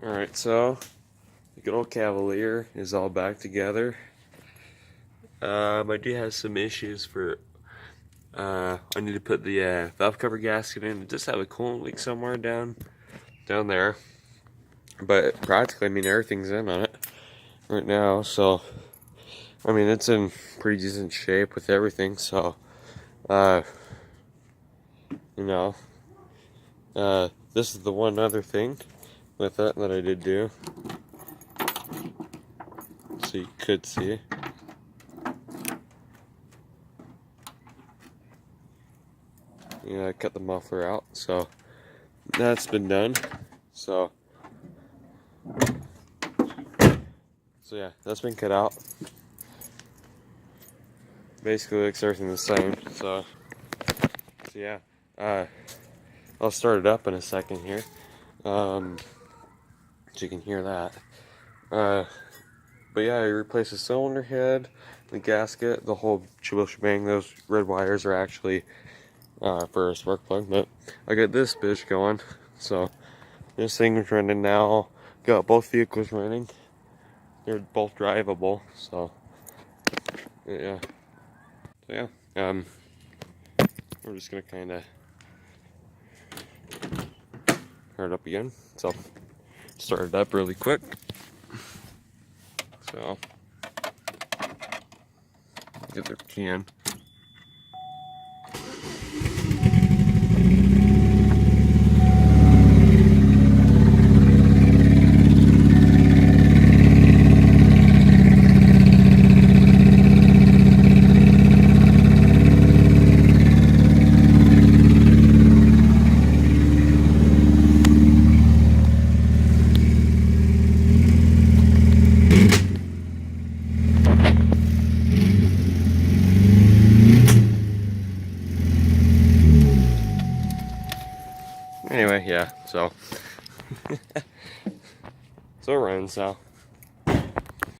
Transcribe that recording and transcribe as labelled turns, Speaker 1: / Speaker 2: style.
Speaker 1: Alright, so the good old Cavalier is all back together. I do have some issues for I need to put the valve cover gasket in. It does have a coolant leak somewhere down there, but practically, I mean, everything's in on it right now. So I mean, it's in pretty decent shape with everything. So you know, this is the one other thing with that I did do, so you could see. Yeah, I cut the muffler out, so that's been done. So yeah, that's been cut out. Basically looks everything the same. So yeah, I'll start it up in a second here, so you can hear that. But yeah, I replaced the cylinder head, the gasket, the whole shebang. Those red wires are actually for a spark plug, but I got this bitch going. So this thing's running now. Got both vehicles running. They're both drivable. So yeah. We're just gonna kind of start it up again. So start it up really quick. So get their can. Anyway, yeah, so it runs now.